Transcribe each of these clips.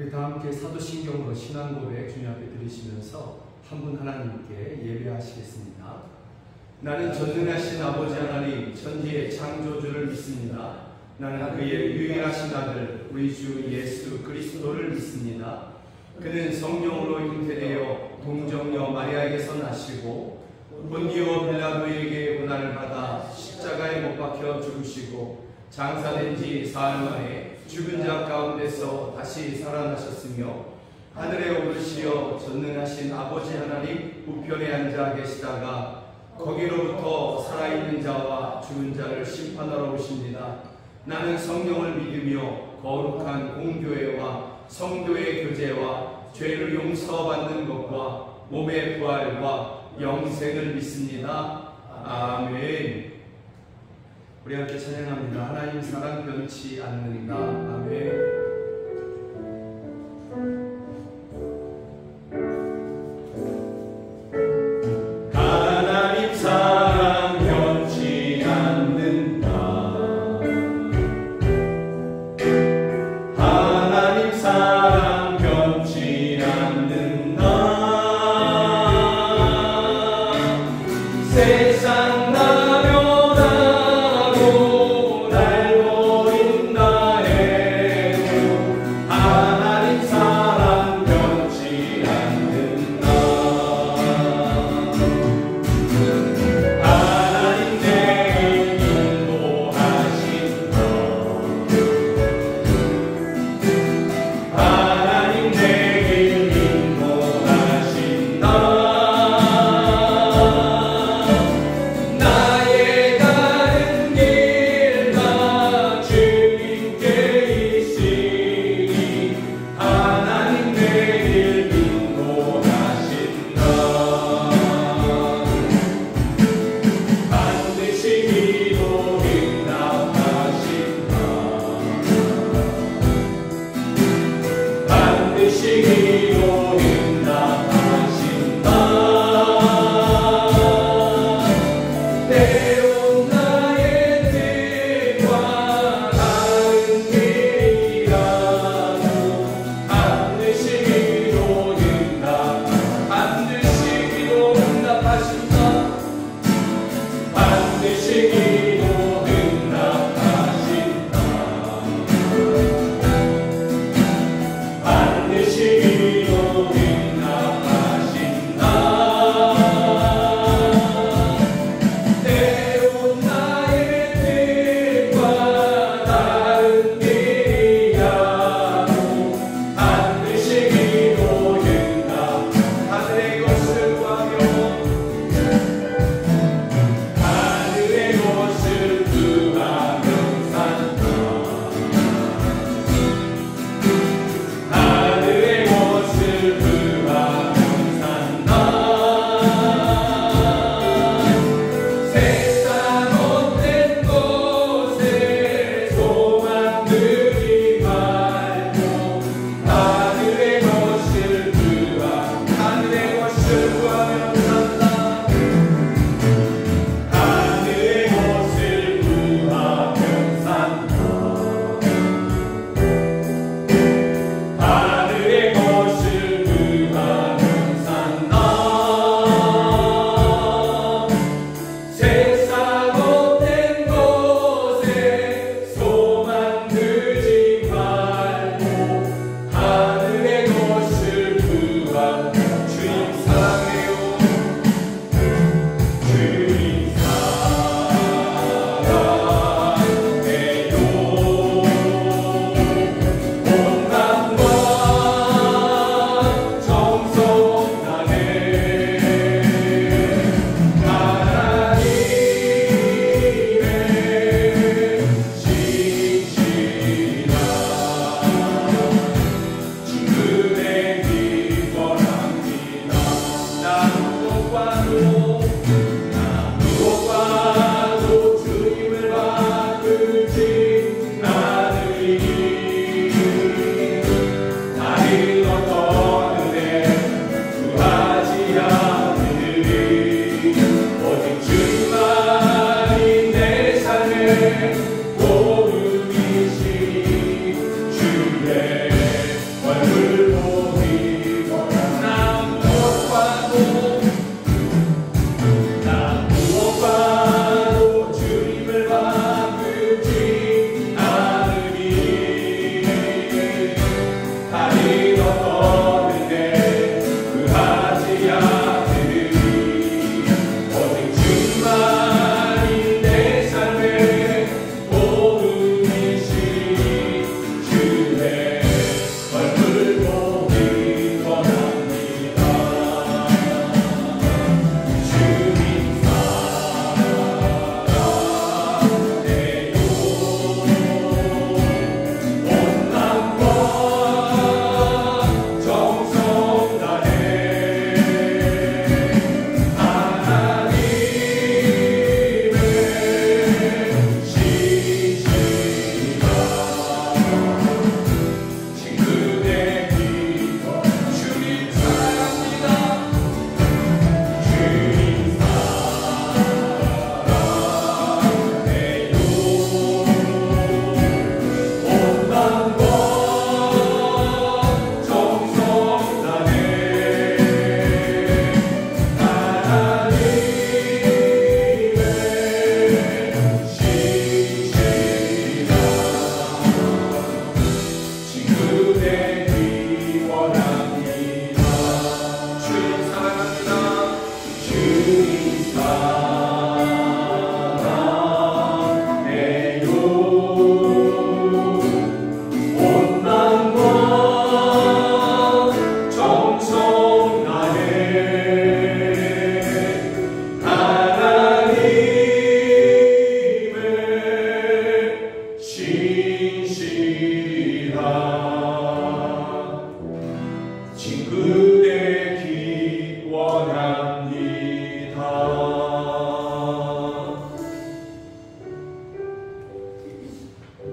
우리 다 함께 사도신경으로 신앙 고백 주님 앞에 드리시면서 한 분 하나님께 예배하시겠습니다. 나는 전능하신 아버지 하나님 천지의 창조주를 믿습니다. 나는 그의 유일하신 아들 우리 주 예수 그리스도를 믿습니다. 그는 성령으로 잉태되어 동정녀 마리아에게서 나시고 본디오 빌라도에게 고난을 받아 십자가에 못 박혀 죽으시고 장사된 지 사흘 만에 죽은 자 가운데서 다시 살아나셨으며 하늘에 오르시어 전능하신 아버지 하나님 우편에 앉아 계시다가 거기로부터 살아있는 자와 죽은 자를 심판하러 오십니다. 나는 성령을 믿으며 거룩한 공교회와 성도의 교제와 죄를 용서받는 것과 몸의 부활과 영생을 믿습니다. 아멘. 우리 함께 찬양합니다. 하나님 사랑 변치 않는다. 아멘. 세상 나면하고 날 버린다 해도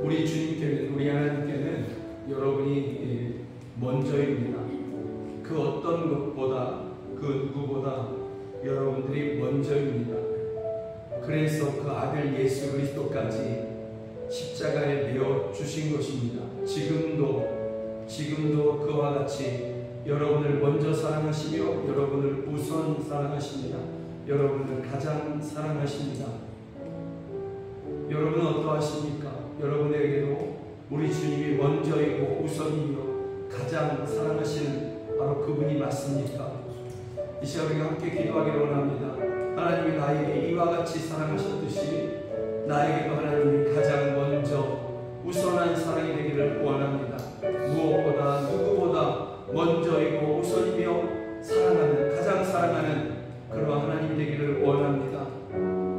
우리 주님께는, 우리 하나님께는 여러분이 먼저입니다. 그 어떤 것보다, 그 누구보다 여러분들이 먼저입니다. 그래서 그 아들 예수 그리스도까지 십자가에 내어 주신 것입니다. 지금도 그와 같이 여러분을 먼저 사랑하시며 여러분을 우선 사랑하십니다. 여러분을 가장 사랑하십니다. 여러분은 어떠하십니까? 여러분에게도 우리 주님이 먼저이고 우선이며 가장 사랑하시는 바로 그분이 맞습니까? 이 시간 우리가 함께 기도하기를 원합니다. 하나님이 나에게 이와 같이 사랑하셨듯이 나에게도 하나님이 가장 먼저 우선한 사랑이 되기를 원합니다. 무엇보다 누구보다 먼저이고 우선이며 사랑하는, 가장 사랑하는 그러한 하나님 되기를 원합니다.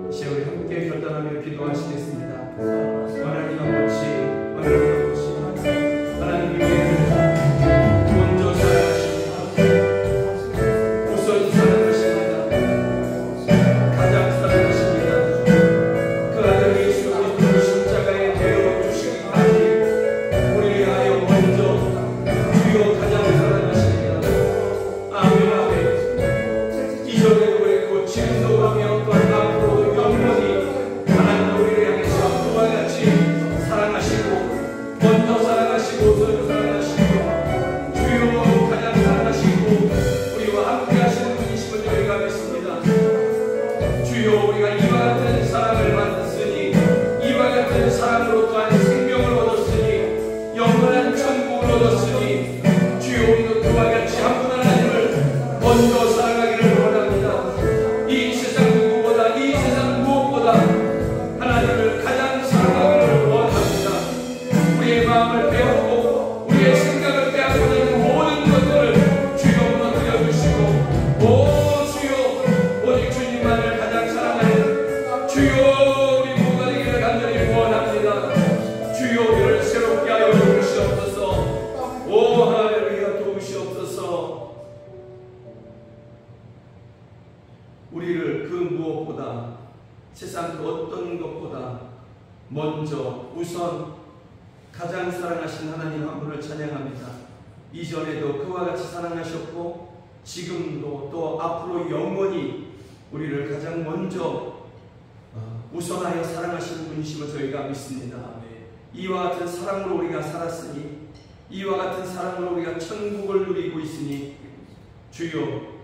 이 시간 우리 함께 결단하며 기도하시겠습니다. 하나님 아버지, 하나님이 먼저 사랑하십니다. 우선 사랑하십니다. 가장 사랑하십니다. 그 아들 예수 그리스도를 십자가에 내어 주시기까지 우리를 위하여 먼저 주여 가장 사랑하십니다. 아멘 아멘. 이전에도 그랬고 지금도 그러며 또한 앞으로도 영원히 하나님 우리를 향해서 그와 같이 사랑하시고 먼저 사랑하시고 우선 사랑하시고 주여 가장 사랑하시고 우리와 함께 하시는 분이심을 저희가 믿습니다. 주여 우리가 이와 같은 사랑을 받았으니 이와 같은 사랑으로 또한 생명을 얻었으니 영원한 천국을 얻었으니 주여 우리도 그와 같이 한 분 하나님을 먼저 사랑하기를 원합니다. 이 세상 누구보다 이 세상 무엇보다 하나님을 가장 사랑하기를 원합니다. 우리의 마음을 빼앗고 우리의 생각을 빼앗고 있는 모든 것들을 주여 무너뜨려 주시고 오 주여 오직 주님만을 가장 사랑하는 주여 우리 모두가 되기를 간절히 원합니다. 주여 우리를 새롭게 하여 주시옵소서. 오 할렐루야 도우시옵소서. 우리를 그 무엇보다 세상 그 어떤 것보다 먼저 우선 가장 사랑하신 하나님 한 분을 찬양합니다. 이전에도 그와 같이 사랑하셨고 지금도 또 앞으로 영원히 우리를 가장 먼저 우선하여 사랑하시는 분이심을 저희가 믿습니다. 이와 같은 사랑으로 우리가 살았으니 이와 같은 사랑으로 우리가 천국을 누리고 있으니 주여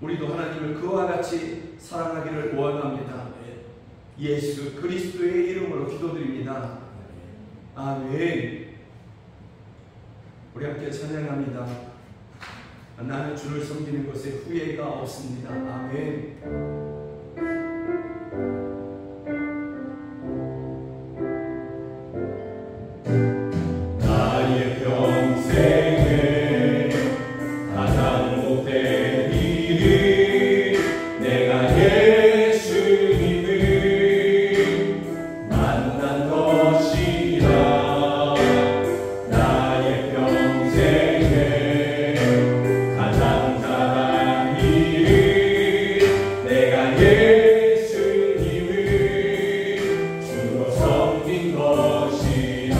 우리도 하나님을 그와 같이 사랑하기를 원합니다. 예수 그리스도의 이름으로 기도드립니다. 아멘. 우리 함께 찬양합니다. 나는 주를 섬기는 것에 후회가 없습니다. 아멘. 예수님을 주로 섬긴 것이라.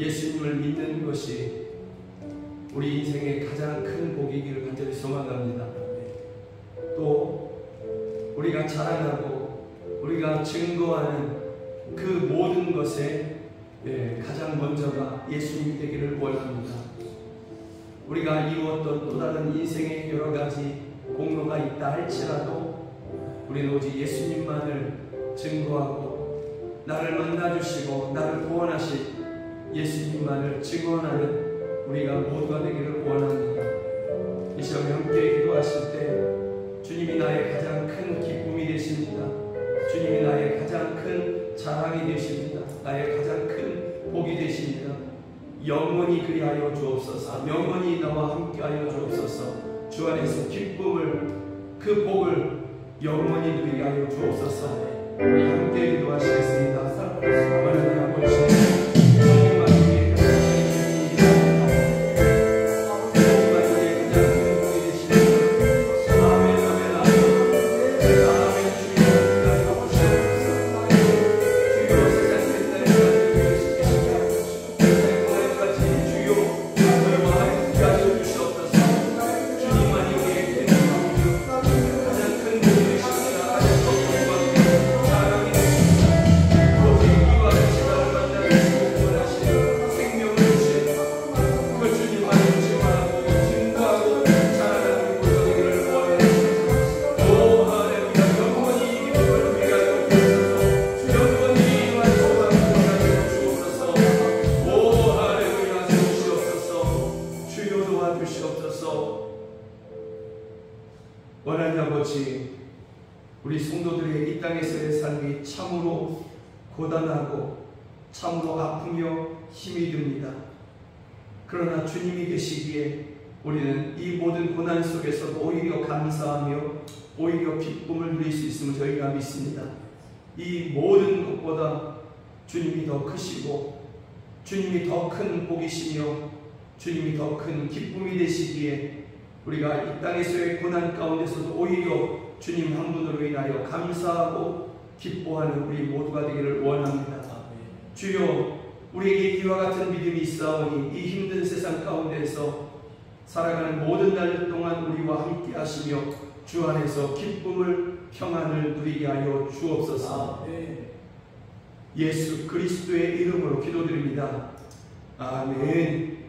예수님을 믿는 것이 우리 인생의 가장 큰 복이기를 간절히 소망합니다. 또 우리가 자랑하고 우리가 증거하는 그 모든 것에 가장 먼저가 예수님이 되기를 원합니다. 우리가 이루었던 또 다른 인생의 여러 가지 공로가 있다 할지라도 우리는 오직 예수님만을 증거하고 나를 만나주시고 나를 구원하신 예수님만을 증언하는 우리가 모두가 되기를 원합니다. 이 시간에 함께 기도하실 때 주님이 나의 가장 큰 기쁨이 되십니다. 주님이 나의 가장 큰 자랑이 되십니다. 나의 가장 큰 복이 되십니다. 영원히 그리하여 주옵소서. 영원히 나와 함께하여 주옵소서. 주 안에서 기쁨을, 그 복을 영원히 누리게 하여 주옵소서. 우리 함께 기도하시겠습니다. 하나님 아버지, 원하는 아버지, 우리 성도들의 이 땅에서의 삶이 참으로 고단하고 참으로 아프며 힘이 듭니다. 그러나 주님이 계시기에 우리는 이 모든 고난 속에서도 오히려 감사하며 오히려 기쁨을 누릴 수 있음을 저희가 믿습니다. 이 모든 것보다 주님이 더 크시고 주님이 더 큰 복이시며 주님이 더 큰 기쁨이 되시기에 우리가 이 땅에서의 고난 가운데서도 오히려 주님 한 분으로 인하여 감사하고 기뻐하는 우리 모두가 되기를 원합니다. 주여, 우리에게 이와 같은 믿음이 있사오니 이 힘든 세상 가운데서 살아가는 모든 날 동안 우리와 함께 하시며 주 안에서 기쁨을, 평안을 누리게 하여 주옵소서. 예수 그리스도의 이름으로 기도드립니다. 아멘.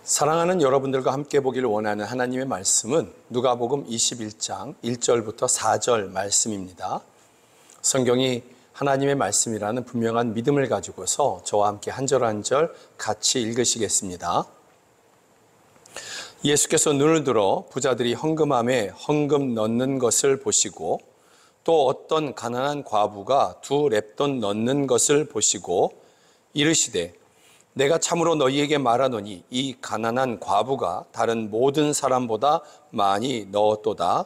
사랑하는 여러분들과 함께 보기를 원하는 하나님의 말씀은 누가복음 21장 1절부터 4절 말씀입니다. 성경이 하나님의 말씀이라는 분명한 믿음을 가지고서 저와 함께 한 절 한 절 같이 읽으시겠습니다. 예수께서 눈을 들어 부자들이 헌금함에 헌금 넣는 것을 보시고 또 어떤 가난한 과부가 2 렙돈 넣는 것을 보시고 이르시되 내가 참으로 너희에게 말하노니 이 가난한 과부가 다른 모든 사람보다 많이 넣었도다.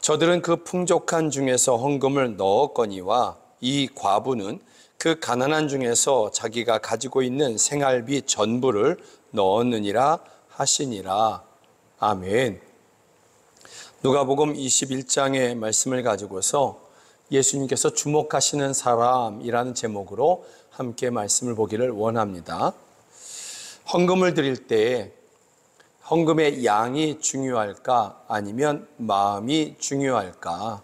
저들은 그 풍족한 중에서 헌금을 넣었거니와 이 과부는 그 가난한 중에서 자기가 가지고 있는 생활비 전부를 넣었느니라 하시니라. 아멘. 누가복음 21장의 말씀을 가지고서 예수님께서 주목하시는 사람이라는 제목으로 함께 말씀을 보기를 원합니다. 헌금을 드릴 때 헌금의 양이 중요할까 아니면 마음이 중요할까?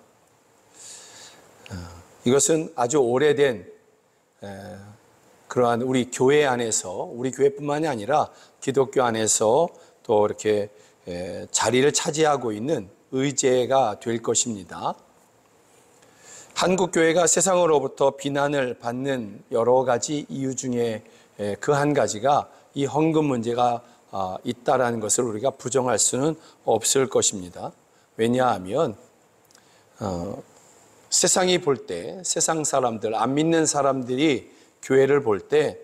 이것은 아주 오래된 그러한 우리 교회 안에서, 우리 교회뿐만이 아니라 기독교 안에서 또 이렇게 자리를 차지하고 있는 의제가 될 것입니다. 한국 교회가 세상으로부터 비난을 받는 여러 가지 이유 중에 그 한 가지가 이 헌금 문제가 있다라는 것을 우리가 부정할 수는 없을 것입니다. 왜냐하면 세상이 볼 때, 세상 사람들, 안 믿는 사람들이 교회를 볼 때,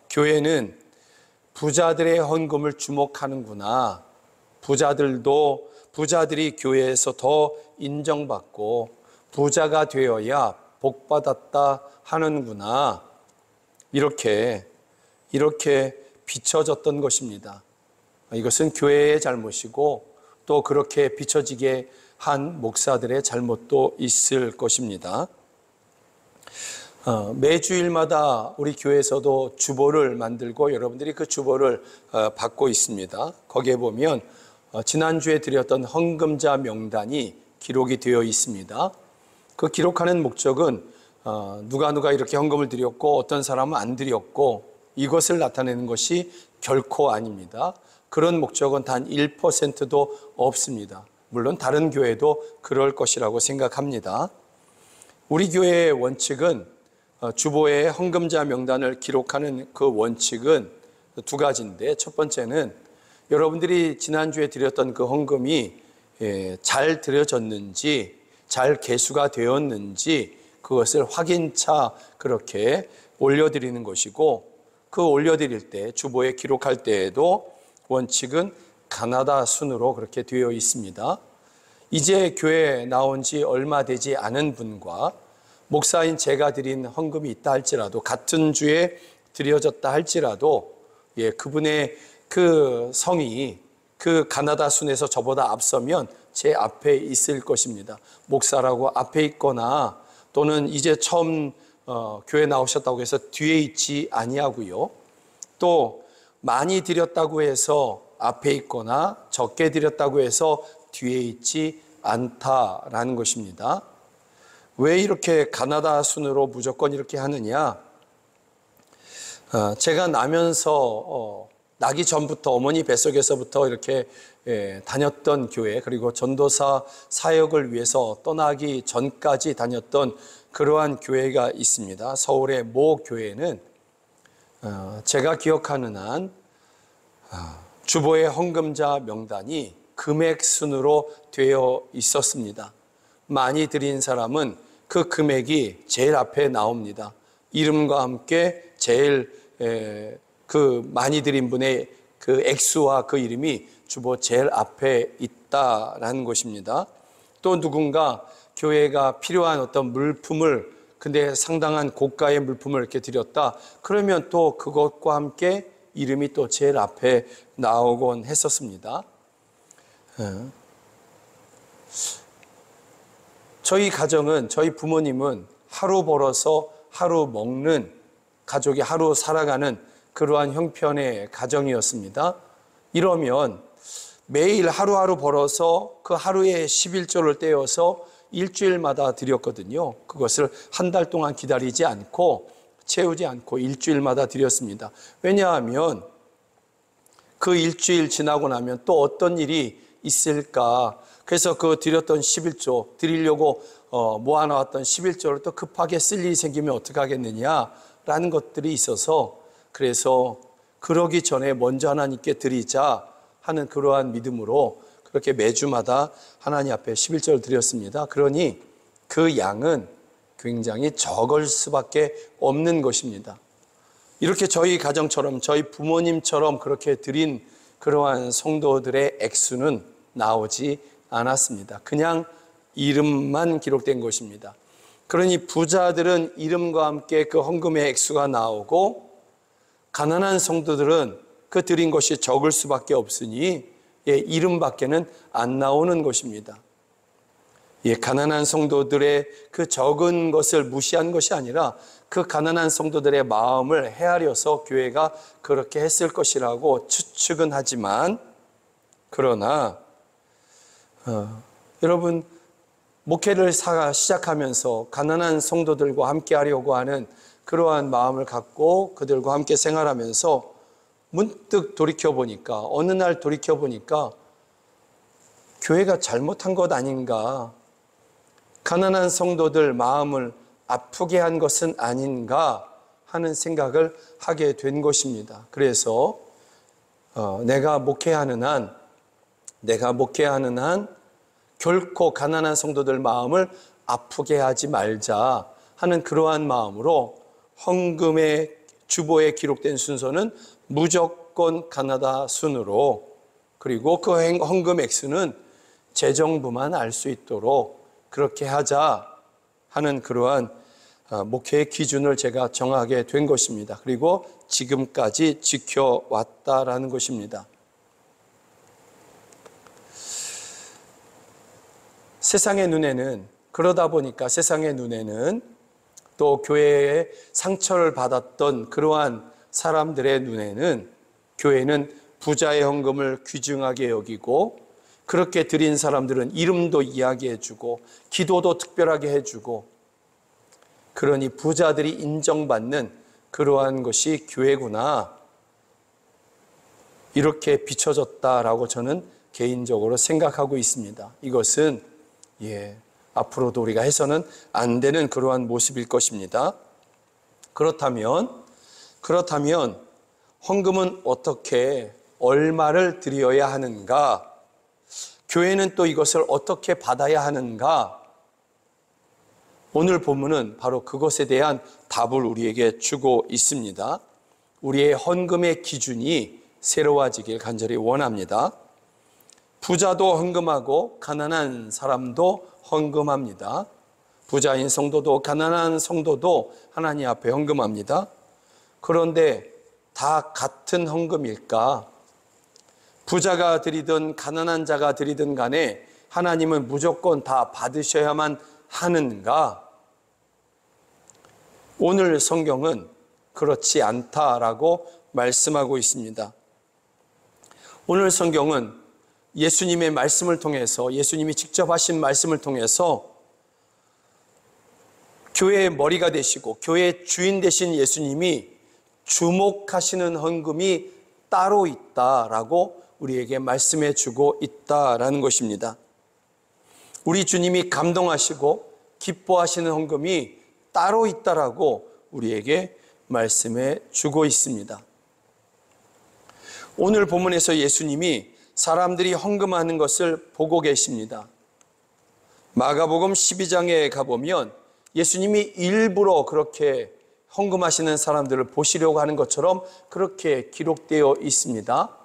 교회는 부자들의 헌금을 주목하는구나. 부자들이 교회에서 더 인정받고 부자가 되어야 복받았다 하는구나. 이렇게 비춰졌던 것입니다. 이것은 교회의 잘못이고 또 그렇게 비춰지게 한 목사들의 잘못도 있을 것입니다. 매주일마다 우리 교회에서도 주보를 만들고 여러분들이 그 주보를 받고 있습니다. 거기에 보면 지난주에 드렸던 헌금자 명단이 기록이 되어 있습니다. 그 기록하는 목적은 누가 이렇게 헌금을 드렸고 어떤 사람은 안 드렸고 이것을 나타내는 것이 결코 아닙니다. 그런 목적은 단 1%도 없습니다. 물론 다른 교회도 그럴 것이라고 생각합니다. 우리 교회의 원칙은 주보에 헌금자 명단을 기록하는 그 원칙은 두 가지인데, 첫 번째는 여러분들이 지난주에 드렸던 그 헌금이 잘 드려졌는지, 잘 계수가 되었는지 그것을 확인차 그렇게 올려드리는 것이고, 그 올려드릴 때 주보에 기록할 때에도 원칙은 가나다 순으로 그렇게 되어 있습니다. 이제 교회에 나온 지 얼마 되지 않은 분과 목사인 제가 드린 헌금이 있다 할지라도, 같은 주에 드려졌다 할지라도 그분의 그 성이 그 가나다 순에서 저보다 앞서면 제 앞에 있을 것입니다. 목사라고 앞에 있거나 또는 이제 처음 교회 나오셨다고 해서 뒤에 있지 아니하고요. 또 많이 드렸다고 해서 앞에 있거나 적게 드렸다고 해서 뒤에 있지 않다라는 것입니다. 왜 이렇게 가나다 순으로 무조건 이렇게 하느냐? 제가 나기 전부터 어머니 뱃속에서부터 이렇게 다녔던 교회, 그리고 전도사 사역을 위해서 떠나기 전까지 다녔던 그러한 교회가 있습니다. 서울의 모 교회는 제가 기억하는 한 주보의 헌금자 명단이 금액 순으로 되어 있었습니다. 많이 드린 사람은 그 금액이 제일 앞에 나옵니다. 이름과 함께 제일 그 많이 드린 분의 그 액수와 그 이름이 주보 제일 앞에 있다라는 것입니다. 또 누군가 교회가 필요한 어떤 물품을, 근데 상당한 고가의 물품을 이렇게 드렸다, 그러면 또 그것과 함께 이름이 또 제일 앞에 나오곤 했었습니다. 저희 가정은, 저희 부모님은 하루 벌어서 하루 먹는, 가족이 하루 살아가는 그러한 형편의 가정이었습니다. 이러면 매일 하루하루 벌어서 그 하루에 11조를 떼어서 일주일마다 드렸거든요. 그것을 한 달 동안 기다리지 않고, 채우지 않고 일주일마다 드렸습니다. 왜냐하면 그 일주일 지나고 나면 또 어떤 일이 있을까. 그래서 그 드렸던 11조, 드리려고 모아놓았던 11조를 또 급하게 쓸 일이 생기면 어떻게 하겠느냐라는 것들이 있어서, 그래서 그러기 전에 먼저 하나님께 드리자 하는 그러한 믿음으로 그렇게 매주마다 하나님 앞에 11조를 드렸습니다. 그러니 그 양은 굉장히 적을 수밖에 없는 것입니다. 이렇게 저희 가정처럼, 저희 부모님처럼 그렇게 드린 그러한 성도들의 액수는 나오지 않았습니다. 그냥 이름만 기록된 것입니다. 그러니 부자들은 이름과 함께 그 헌금의 액수가 나오고, 가난한 성도들은 그 드린 것이 적을 수밖에 없으니 이름밖에는 안 나오는 것입니다. 가난한 성도들의 그 적은 것을 무시한 것이 아니라 그 가난한 성도들의 마음을 헤아려서 교회가 그렇게 했을 것이라고 추측은 하지만, 그러나 여러분, 목회를 시작하면서 가난한 성도들과 함께 하려고 하는 그러한 마음을 갖고 그들과 함께 생활하면서 문득 돌이켜보니까, 어느 날 돌이켜보니까 교회가 잘못한 것 아닌가, 가난한 성도들 마음을 아프게 한 것은 아닌가 하는 생각을 하게 된 것입니다. 그래서 내가 목회하는 한 결코 가난한 성도들 마음을 아프게 하지 말자 하는 그러한 마음으로 헌금의 주보에 기록된 순서는 무조건 가나다 순으로, 그리고 그 헌금 액수는 재정부만 알 수 있도록 그렇게 하자 하는 그러한 목회의 기준을 제가 정하게 된 것입니다. 그리고 지금까지 지켜왔다라는 것입니다. 세상의 눈에는, 그러다 보니까 세상의 눈에는 또 교회에 상처를 받았던 그러한 사람들의 눈에는 교회는 부자의 헌금을 귀중하게 여기고, 그렇게 드린 사람들은 이름도 이야기해주고 기도도 특별하게 해주고, 그러니 부자들이 인정받는 그러한 것이 교회구나, 이렇게 비춰졌다라고 저는 개인적으로 생각하고 있습니다. 이것은 앞으로도 우리가 해서는 안 되는 그러한 모습일 것입니다. 그렇다면 헌금은 어떻게, 얼마를 드려야 하는가? 교회는 또 이것을 어떻게 받아야 하는가? 오늘 본문은 바로 그것에 대한 답을 우리에게 주고 있습니다. 우리의 헌금의 기준이 새로워지길 간절히 원합니다. 부자도 헌금하고 가난한 사람도 헌금합니다. 부자인 성도도 가난한 성도도 하나님 앞에 헌금합니다. 그런데 다 같은 헌금일까? 부자가 드리든 가난한 자가 드리든 간에 하나님은 무조건 다 받으셔야만 하는가? 오늘 성경은 그렇지 않다라고 말씀하고 있습니다. 오늘 성경은 예수님의 말씀을 통해서, 예수님이 직접 하신 말씀을 통해서 교회의 머리가 되시고 교회의 주인 되신 예수님이 주목하시는 헌금이 따로 있다라고 우리에게 말씀해 주고 있다라는 것입니다. 우리 주님이 감동하시고 기뻐하시는 헌금이 따로 있다라고 우리에게 말씀해 주고 있습니다. 오늘 본문에서 예수님이 사람들이 헌금하는 것을 보고 계십니다. 마가복음 12장에 가보면 예수님이 일부러 그렇게 헌금하시는 사람들을 보시려고 하는 것처럼 그렇게 기록되어 있습니다.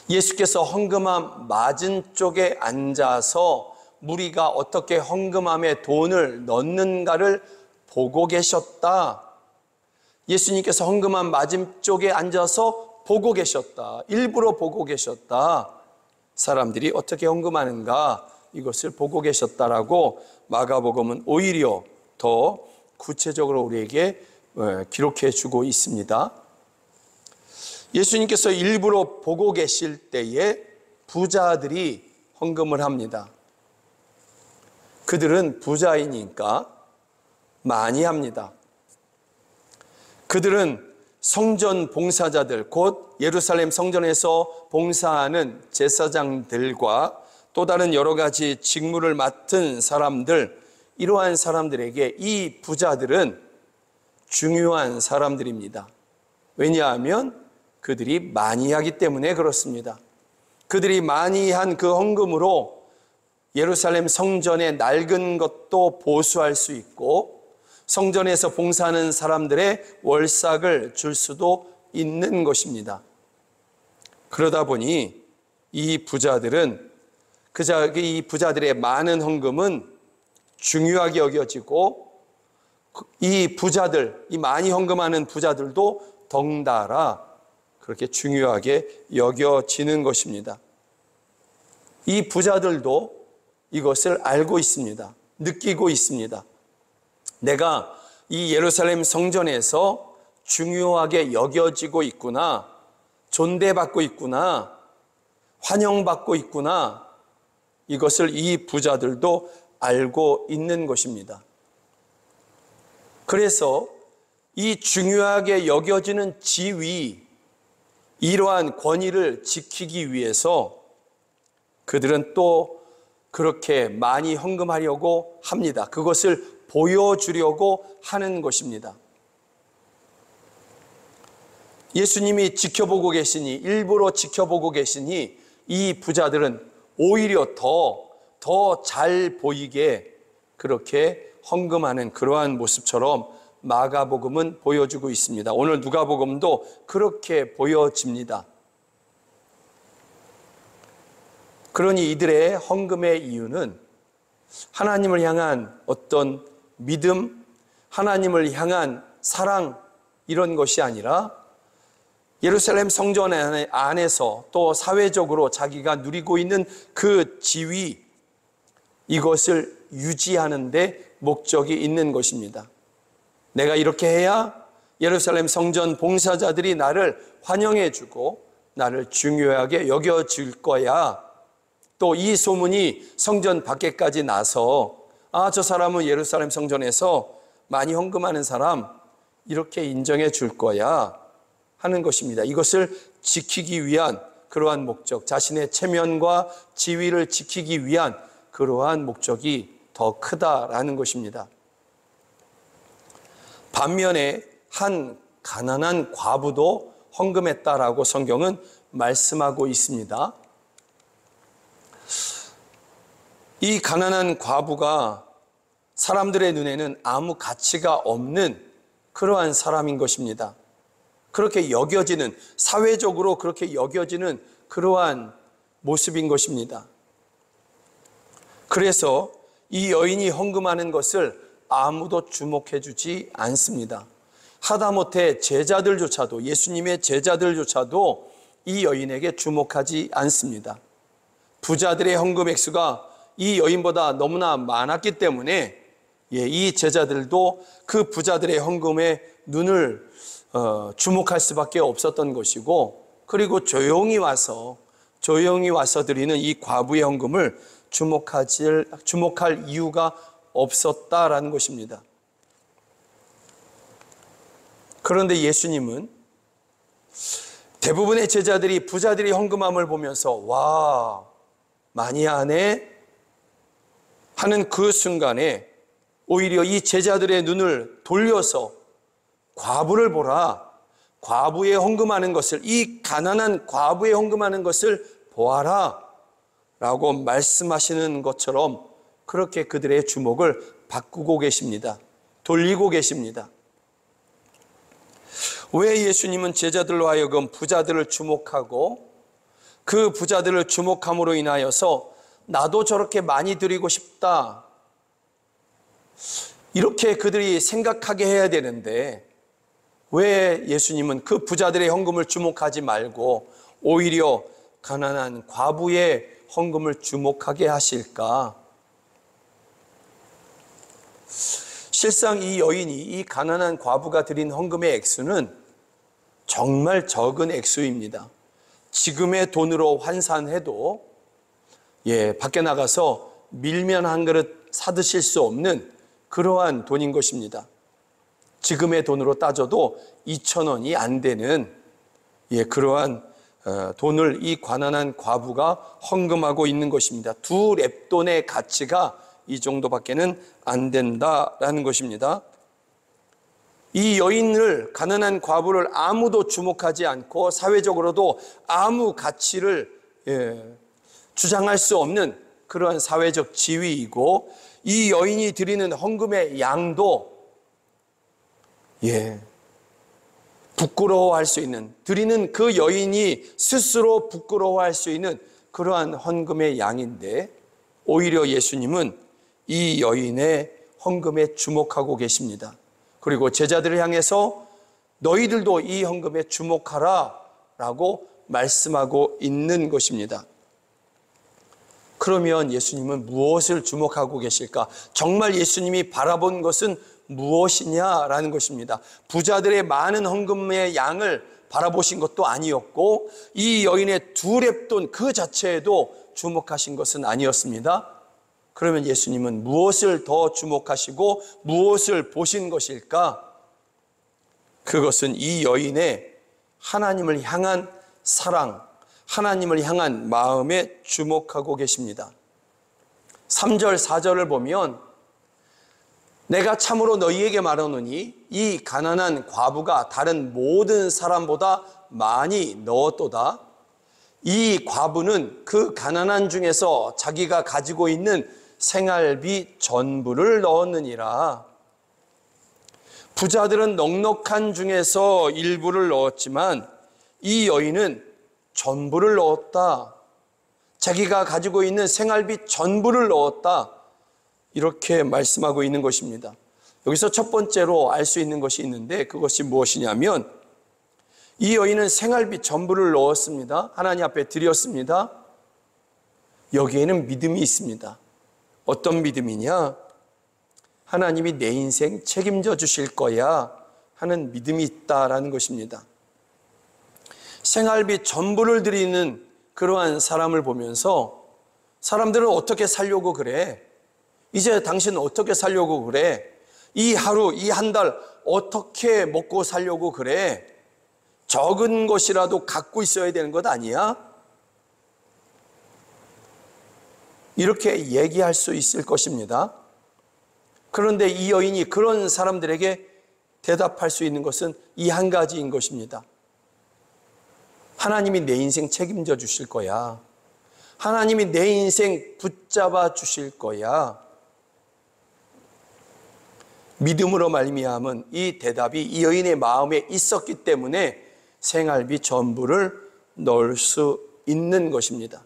예수께서 헌금함 맞은쪽에 앉아서 무리가 어떻게 헌금함에 돈을 넣는가를 보고 계셨다. 예수님께서 헌금함 맞은쪽에 앉아서 보고 계셨다. 일부러 보고 계셨다. 사람들이 어떻게 헌금하는가, 이것을 보고 계셨다라고 마가복음은 오히려 더 구체적으로 우리에게 기록해 주고 있습니다. 예수님께서 일부러 보고 계실 때에 부자들이 헌금을 합니다. 그들은 부자이니까 많이 합니다. 그들은 성전 봉사자들, 곧 예루살렘 성전에서 봉사하는 제사장들과 또 다른 여러 가지 직무를 맡은 사람들, 이러한 사람들에게 이 부자들은 중요한 사람들입니다. 왜냐하면 그들이 많이 하기 때문에 그렇습니다. 그들이 많이 한 그 헌금으로 예루살렘 성전의 낡은 것도 보수할 수 있고, 성전에서 봉사하는 사람들의 월삭을 줄 수도 있는 것입니다. 그러다 보니 이 부자들의 많은 헌금은 중요하게 여겨지고, 이 많이 헌금하는 부자들도 덩달아 그렇게 중요하게 여겨지는 것입니다. 이 부자들도 이것을 알고 있습니다. 느끼고 있습니다. 내가 이 예루살렘 성전에서 중요하게 여겨지고 있구나, 존대받고 있구나, 환영받고 있구나, 이것을 이 부자들도 알고 있는 것입니다. 그래서 이 중요하게 여겨지는 지위, 이러한 권위를 지키기 위해서 그들은 또 그렇게 많이 헌금하려고 합니다. 그것을 보여주려고 하는 것입니다. 예수님이 지켜보고 계시니, 일부러 지켜보고 계시니 이 부자들은 오히려 더 잘 보이게 그렇게 헌금하는 그러한 모습처럼 마가복음은 보여주고 있습니다. 오늘 누가복음도 그렇게 보여집니다. 그러니 이들의 헌금의 이유는 하나님을 향한 어떤 믿음, 하나님을 향한 사랑, 이런 것이 아니라 예루살렘 성전 안에서 또 사회적으로 자기가 누리고 있는 그 지위, 이것을 유지하는 데 목적이 있는 것입니다. 내가 이렇게 해야 예루살렘 성전 봉사자들이 나를 환영해 주고 나를 중요하게 여겨줄 거야. 또 이 소문이 성전 밖에까지 나서 저 사람은 예루살렘 성전에서 많이 헌금하는 사람, 이렇게 인정해 줄 거야 하는 것입니다. 이것을 지키기 위한 그러한 목적, 자신의 체면과 지위를 지키기 위한 그러한 목적이 더 크다라는 것입니다. 반면에 한 가난한 과부도 헌금했다라고 성경은 말씀하고 있습니다. 이 가난한 과부가 사람들의 눈에는 아무 가치가 없는 그러한 사람인 것입니다. 그렇게 여겨지는, 사회적으로 그렇게 여겨지는 그러한 모습인 것입니다. 그래서 이 여인이 헌금하는 것을 아무도 주목해 주지 않습니다. 하다못해 제자들조차도, 예수님의 제자들조차도 이 여인에게 주목하지 않습니다. 부자들의 헌금 액수가 이 여인보다 너무나 많았기 때문에 이 제자들도 그 부자들의 헌금에 눈을 주목할 수밖에 없었던 것이고, 그리고 조용히 와서 드리는 이 과부의 헌금을 주목할 이유가 없었다라는 것입니다. 그런데 예수님은 대부분의 제자들이 부자들이 헌금함을 보면서 와, 많이 하네 하는 그 순간에 오히려 이 제자들의 눈을 돌려서 과부를 보라, 과부의 헌금하는 것을, 이 가난한 과부의 헌금하는 것을 보아라 라고 말씀하시는 것처럼 그렇게 그들의 주목을 바꾸고 계십니다. 돌리고 계십니다. 왜 예수님은 제자들로 하여금 부자들을 주목하고 그 부자들을 주목함으로 인하여서 나도 저렇게 많이 드리고 싶다, 이렇게 그들이 생각하게 해야 되는데 왜 예수님은 그 부자들의 헌금을 주목하지 말고 오히려 가난한 과부의 헌금을 주목하게 하실까? 실상 이 여인이, 이 가난한 과부가 드린 헌금의 액수는 정말 적은 액수입니다. 지금의 돈으로 환산해도 밖에 나가서 밀면 한 그릇 사드실 수 없는 그러한 돈인 것입니다. 지금의 돈으로 따져도 2,000원이 안 되는 그러한 돈을 이 가난한 과부가 헌금하고 있는 것입니다. 2렙돈의 가치가 이 정도밖에는 안 된다라는 것입니다. 이 여인을, 가난한 과부를 아무도 주목하지 않고 사회적으로도 아무 가치를 주장할 수 없는 그러한 사회적 지위이고, 이 여인이 드리는 헌금의 양도 부끄러워할 수 있는, 드리는 그 여인이 스스로 부끄러워할 수 있는 그러한 헌금의 양인데 오히려 예수님은 이 여인의 헌금에 주목하고 계십니다. 그리고 제자들을 향해서 너희들도 이 헌금에 주목하라 라고 말씀하고 있는 것입니다. 그러면 예수님은 무엇을 주목하고 계실까? 정말 예수님이 바라본 것은 무엇이냐라는 것입니다. 부자들의 많은 헌금의 양을 바라보신 것도 아니었고, 이 여인의 2렙돈 그 자체에도 주목하신 것은 아니었습니다. 그러면 예수님은 무엇을 더 주목하시고 무엇을 보신 것일까? 그것은 이 여인의 하나님을 향한 사랑, 하나님을 향한 마음에 주목하고 계십니다. 3절, 4절을 보면 내가 참으로 너희에게 말하노니 이 가난한 과부가 다른 모든 사람보다 많이 넣었도다. 이 과부는 그 가난한 중에서 자기가 가지고 있는 생활비 전부를 넣었느니라. 부자들은 넉넉한 중에서 일부를 넣었지만 이 여인은 전부를 넣었다. 자기가 가지고 있는 생활비 전부를 넣었다. 이렇게 말씀하고 있는 것입니다. 여기서 첫 번째로 알 수 있는 것이 있는데 그것이 무엇이냐면 이 여인은 생활비 전부를 넣었습니다. 하나님 앞에 드렸습니다. 여기에는 믿음이 있습니다. 어떤 믿음이냐? 하나님이 내 인생 책임져 주실 거야 하는 믿음이 있다라는 것입니다. 생활비 전부를 드리는 그러한 사람을 보면서 사람들은 어떻게 살려고 그래? 이제 당신은 어떻게 살려고 그래? 이 하루, 이 한 달 어떻게 먹고 살려고 그래? 적은 것이라도 갖고 있어야 되는 것 아니야? 이렇게 얘기할 수 있을 것입니다. 그런데 이 여인이 그런 사람들에게 대답할 수 있는 것은 이 한 가지인 것입니다. 하나님이 내 인생 책임져 주실 거야. 하나님이 내 인생 붙잡아 주실 거야. 믿음으로 말미암은 이 대답이 이 여인의 마음에 있었기 때문에 생활비 전부를 넣을 수 있는 것입니다.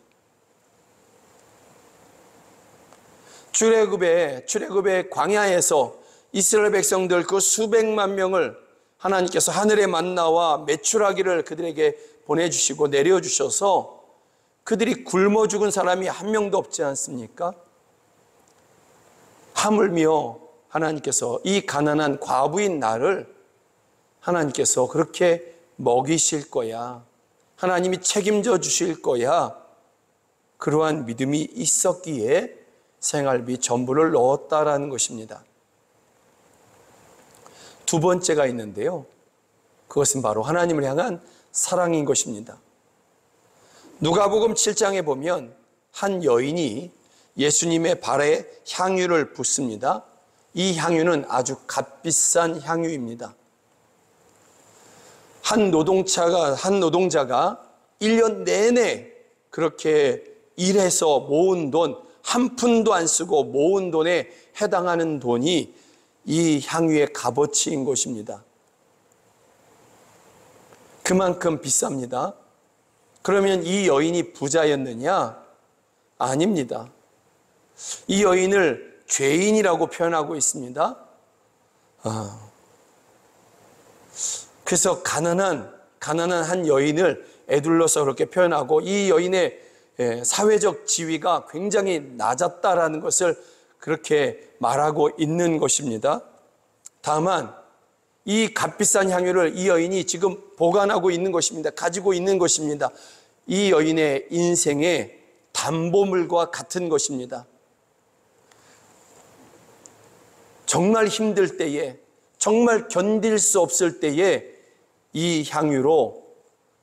출애굽의 광야에서 이스라엘 백성들 그 수백만 명을 하나님께서 하늘의 만나와 메추라기를 그들에게 보내주시고 내려주셔서 그들이 굶어 죽은 사람이 한 명도 없지 않습니까? 하물며 하나님께서 이 가난한 과부인 나를 하나님께서 그렇게 먹이실 거야. 하나님이 책임져 주실 거야. 그러한 믿음이 있었기에 생활비 전부를 넣었다라는 것입니다. 두 번째가 있는데요. 그것은 바로 하나님을 향한 사랑인 것입니다. 누가복음 7장에 보면 한 여인이 예수님의 발에 향유를 붓습니다. 이 향유는 아주 값비싼 향유입니다. 한 노동자가 1년 내내 그렇게 일해서 모은 돈, 한 푼도 안 쓰고 모은 돈에 해당하는 돈이 이 향유의 값어치인 것입니다. 그만큼 비쌉니다. 그러면 이 여인이 부자였느냐? 아닙니다. 이 여인을 죄인이라고 표현하고 있습니다. 그래서 가난한 한 여인을 에둘러서 그렇게 표현하고 이 여인의 사회적 지위가 굉장히 낮았다라는 것을 그렇게 말하고 있는 것입니다. 다만 이 값비싼 향유를 이 여인이 지금 보관하고 있는 것입니다. 가지고 있는 것입니다. 이 여인의 인생의 담보물과 같은 것입니다. 정말 힘들 때에, 정말 견딜 수 없을 때에 이 향유로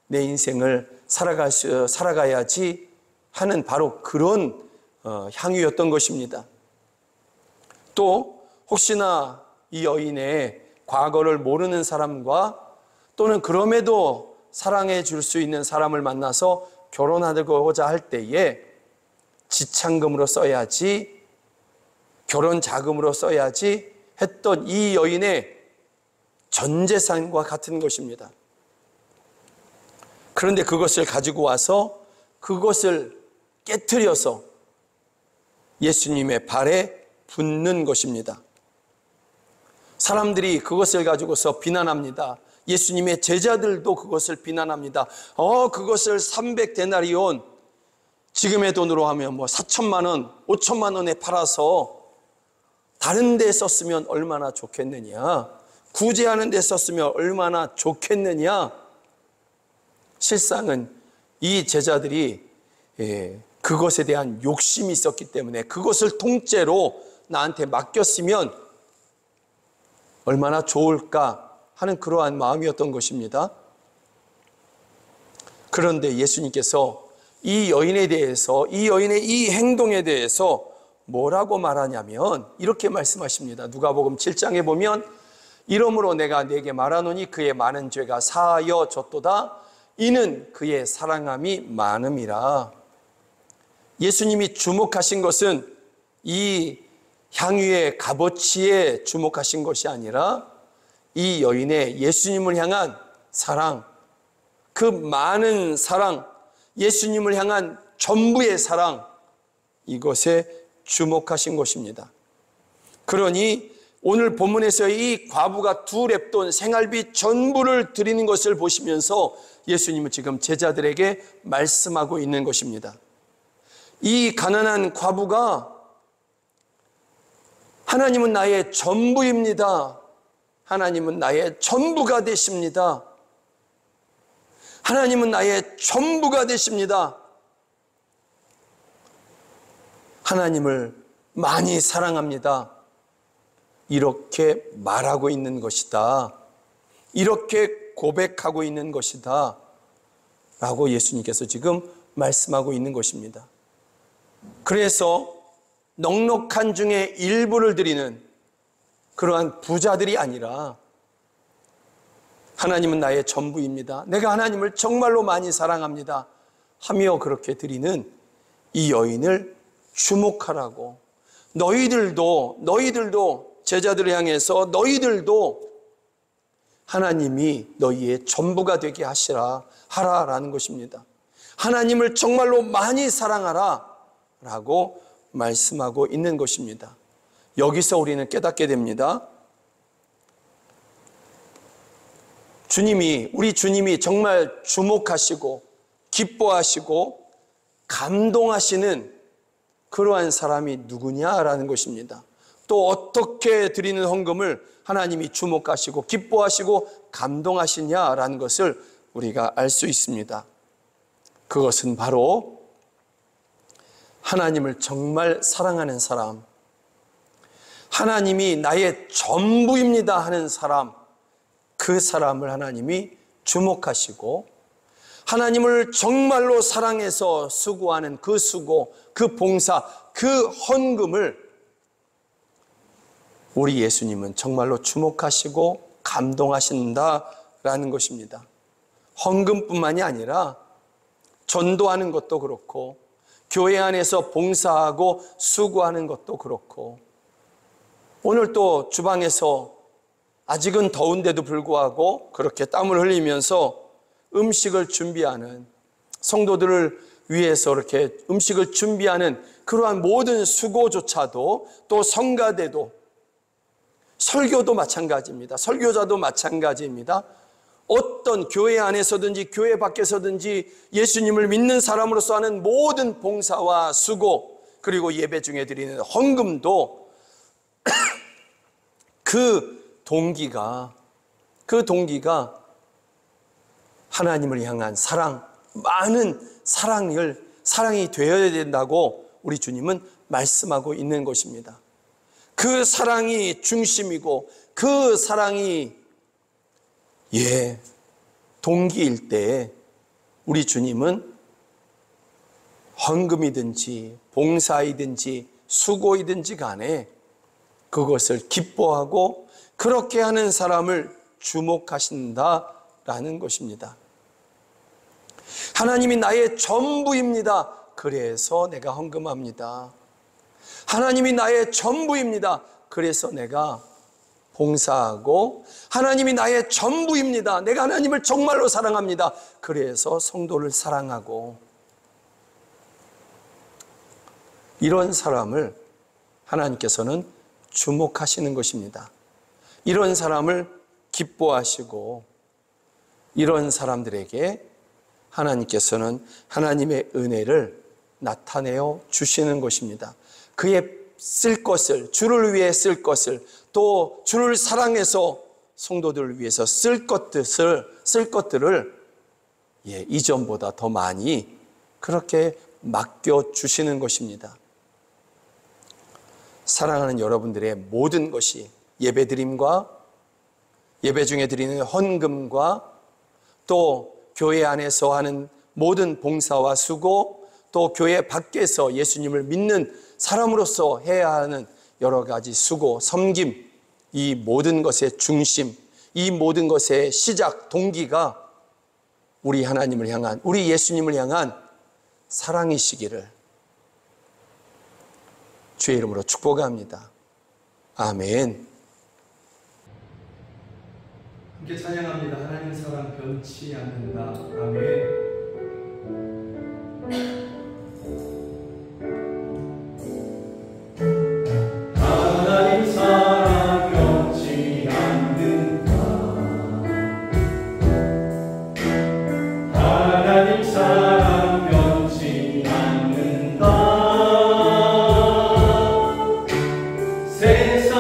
내 인생을 살아가야지 하는 바로 그런 향유였던 것입니다. 또 혹시나 이 여인의 과거를 모르는 사람과 또는 그럼에도 사랑해 줄 수 있는 사람을 만나서 결혼하고자 할 때에 지참금으로 써야지, 결혼 자금으로 써야지 했던 이 여인의 전 재산과 같은 것입니다. 그런데 그것을 가지고 와서 그것을 깨트려서 예수님의 발에 붓는 것입니다. 사람들이 그것을 가지고서 비난합니다. 예수님의 제자들도 그것을 비난합니다. 그것을 300데나리온, 지금의 돈으로 하면 4천만 원, 5천만 원에 팔아서 다른 데 썼으면 얼마나 좋겠느냐, 구제하는 데 썼으면 얼마나 좋겠느냐. 실상은 이 제자들이 그것에 대한 욕심이 있었기 때문에 그것을 통째로 나한테 맡겼으면 얼마나 좋을까 하는 그러한 마음이었던 것입니다. 그런데 예수님께서 이 여인에 대해서, 이 여인의 이 행동에 대해서 뭐라고 말하냐면 이렇게 말씀하십니다. 누가복음 7장에 보면 이러므로 내가 네게 말하노니 그의 많은 죄가 사하여졌도다. 이는 그의 사랑함이 많음이라. 예수님이 주목하신 것은 이 향유의 값어치에 주목하신 것이 아니라 이 여인의 예수님을 향한 사랑, 그 많은 사랑, 예수님을 향한 전부의 사랑, 이것에 주목하신 것입니다. 그러니 오늘 본문에서의 이 과부가 두 렙돈 생활비 전부를 드리는 것을 보시면서 예수님은 지금 제자들에게 말씀하고 있는 것입니다. 이 가난한 과부가 하나님은 나의 전부입니다. 하나님은 나의 전부가 되십니다. 하나님은 나의 전부가 되십니다. 하나님을 많이 사랑합니다. 이렇게 말하고 있는 것이다. 이렇게 고백하고 있는 것이다. 라고 예수님께서 지금 말씀하고 있는 것입니다. 그래서 넉넉한 중에 일부를 드리는 그러한 부자들이 아니라 하나님은 나의 전부입니다. 내가 하나님을 정말로 많이 사랑합니다. 하며 그렇게 드리는 이 여인을 주목하라고, 너희들도 제자들을 향해서 너희들도 하나님이 너희의 전부가 되게 하라라는 것입니다. 하나님을 정말로 많이 사랑하라 라고 말씀하고 있는 것입니다. 여기서 우리는 깨닫게 됩니다. 우리 주님이 정말 주목하시고 기뻐하시고 감동하시는 그러한 사람이 누구냐라는 것입니다. 또 어떻게 드리는 헌금을 하나님이 주목하시고 기뻐하시고 감동하시냐라는 것을 우리가 알 수 있습니다. 그것은 바로 하나님을 정말 사랑하는 사람, 하나님이 나의 전부입니다 하는 사람, 그 사람을 하나님이 주목하시고 하나님을 정말로 사랑해서 수고하는 그 수고, 그 봉사, 그 헌금을 우리 예수님은 정말로 주목하시고 감동하신다라는 것입니다. 헌금뿐만이 아니라 전도하는 것도 그렇고 교회 안에서 봉사하고 수고하는 것도 그렇고 오늘 또 주방에서 아직은 더운데도 불구하고 그렇게 땀을 흘리면서 음식을 준비하는 성도들을 위해서 이렇게 음식을 준비하는 그러한 모든 수고조차도 또 성가대도 설교도 마찬가지입니다. 설교자도 마찬가지입니다. 어떤 교회 안에서든지 교회 밖에서든지 예수님을 믿는 사람으로서 하는 모든 봉사와 수고 그리고 예배 중에 드리는 헌금도 그 동기가 하나님을 향한 사랑, 많은 사랑이 되어야 된다고 우리 주님은 말씀하고 있는 것입니다. 그 사랑이 중심이고 그 사랑이 동기일 때 우리 주님은 헌금이든지 봉사이든지 수고이든지 간에 그것을 기뻐하고 그렇게 하는 사람을 주목하신다라는 것입니다. 하나님이 나의 전부입니다. 그래서 내가 헌금합니다. 하나님이 나의 전부입니다. 그래서 내가 봉사하고 하나님이 나의 전부입니다. 내가 하나님을 정말로 사랑합니다. 그래서 성도를 사랑하고 이런 사람을 하나님께서는 주목하시는 것입니다. 이런 사람을 기뻐하시고 이런 사람들에게 하나님께서는 하나님의 은혜를 나타내어 주시는 것입니다. 그의 쓸 것을, 주를 위해 쓸 것을, 또 주를 사랑해서 성도들을 위해서 쓸 것들을 이전보다 더 많이 그렇게 맡겨주시는 것입니다. 사랑하는 여러분들의 모든 것이 예배드림과 예배 중에 드리는 헌금과 또 교회 안에서 하는 모든 봉사와 수고 또 교회 밖에서 예수님을 믿는 사람으로서 해야 하는 여러 가지 수고, 섬김, 이 모든 것의 중심, 이 모든 것의 시작, 동기가 우리 하나님을 향한, 우리 예수님을 향한 사랑이시기를 주의 이름으로 축복합니다. 아멘. 함께 찬양합니다. 하나님 사랑 변치 않는다. 아멘. 하나님 사랑 변치 않는다. 하나님 사랑 변치 않는다. 세상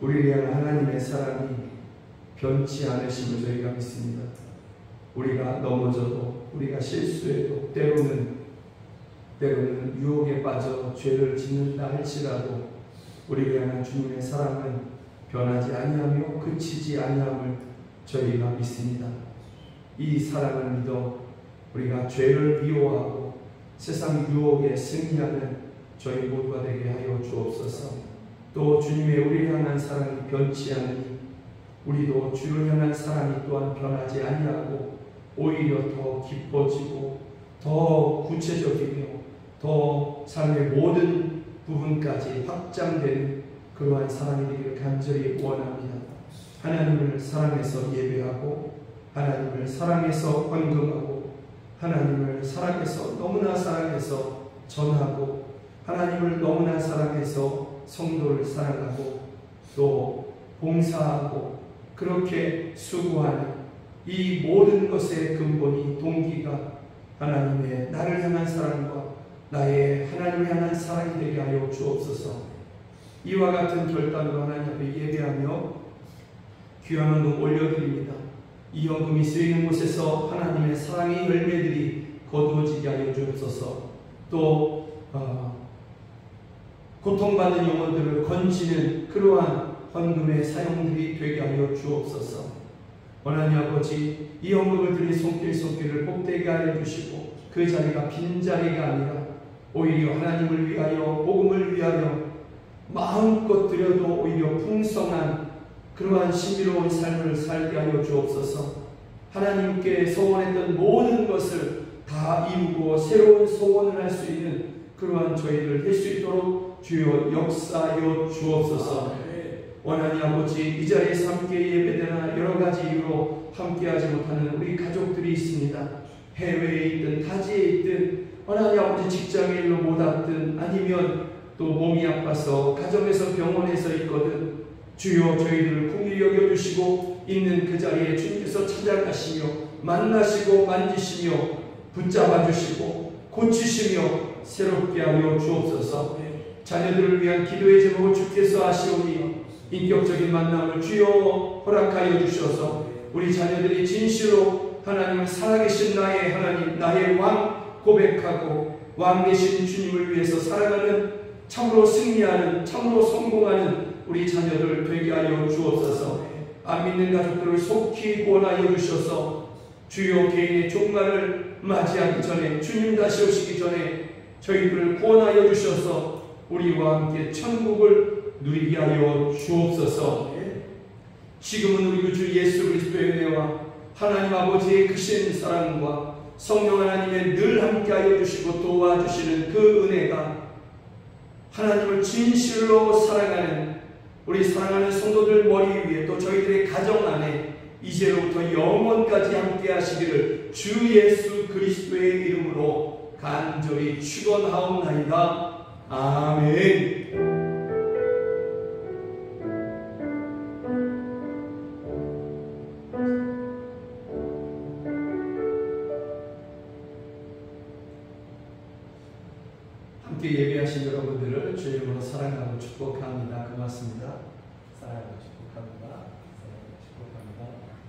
우리를 향한 하나님의 사랑이 변치 않으심을 저희가 믿습니다. 우리가 넘어져도, 우리가 실수해도, 때로는 유혹에 빠져 죄를 짓는다 할지라도 우리를 향한 주님의 사랑은 변하지 아니하며 그치지 아니함을 저희가 믿습니다. 이 사랑을 믿어 우리가 죄를 미워하고 세상 유혹에 승리하는 저희 모두가 되게 하여 주옵소서. 또 주님의 우리를 향한 사랑이 변치 않으니 우리도 주를 향한 사랑이 또한 변하지 아니하고 오히려 더 깊어지고 더 구체적이며 더 삶의 모든 부분까지 확장되는 그러한 사랑이 되기를 간절히 원합니다. 하나님을 사랑해서 예배하고 하나님을 사랑해서 헌금하고 하나님을 사랑해서 너무나 사랑해서 전하고 하나님을 너무나 사랑해서 성도를 사랑하고 또 봉사하고 그렇게 수고하는 이 모든 것의 근본이 동기가 하나님의 나를 향한 사랑과 나의 하나님을 향한 사랑이 되게 하여 주옵소서. 이와 같은 결단으로 하나님 앞에 예배하며 귀한 헌금 올려드립니다. 이 헌금이 쓰이는 곳에서 하나님의 사랑의 열매들이 거두어지게 하여 주옵소서. 또 고통받는 영혼들을 건지는 그러한 헌금의 사용들이 되게 하여 주옵소서. 하나님 아버지, 이 헌금을 드린 손길을 복되게 하여 주시고 그 자리가 빈자리가 아니라 오히려 하나님을 위하여 복음을 위하여 마음껏 드려도 오히려 풍성한 그러한 신비로운 삶을 살게 하여 주옵소서. 하나님께 소원했던 모든 것을 다 이루고 새로운 소원을 할 수 있는 그러한 저희를 할 수 있도록 주여 역사하여 주옵소서. 원하니 아버지, 이 자리에서 함께 예배되나 여러 가지 이유로 함께하지 못하는 우리 가족들이 있습니다. 해외에 있든 타지에 있든 원하니 아버지 직장의 일로 못 왔든 아니면 또 몸이 아파서 가정에서 병원에서 있거든 주여 저희들을 긍휼히 여겨주시고 있는 그 자리에 주님께서 찾아가시며 만나시고 만지시며 붙잡아주시고 고치시며 새롭게 하여 주옵소서. 자녀들을 위한 기도의 제목을 주께서 아시오니 인격적인 만남을 주여 허락하여 주셔서 우리 자녀들이 진실로 하나님을 살아계신 나의 하나님, 나의 왕 고백하고 왕 되신 주님을 위해서 살아가는 참으로 승리하는, 참으로 성공하는 우리 자녀들 되게 하여 주옵소서. 안 믿는 가족들을 속히 구원하여 주셔서 주여 개인의 종말을 맞이하기 전에, 주님 다시 오시기 전에 저희들을 구원하여 주셔서 우리와 함께 천국을 누리게 하여 주옵소서. 지금은 우리 주 예수 그리스도의 은혜와 하나님 아버지의 크신 사랑과 성령 하나님의 늘 함께 하여 주시고 도와주시는 그 은혜가 하나님을 진실로 사랑하는 우리 사랑하는 성도들 머리 위에 또 저희들의 가정 안에 이제로부터 영원까지 함께 하시기를 주 예수 그리스도의 이름으로 간절히 축원하옵나이다. 아멘. 함께 예배하신 여러분들을 주의 이름으로 사랑하고 축복합니다. 고맙습니다. 사랑하고 축복합니다. 사랑하고 축복합니다.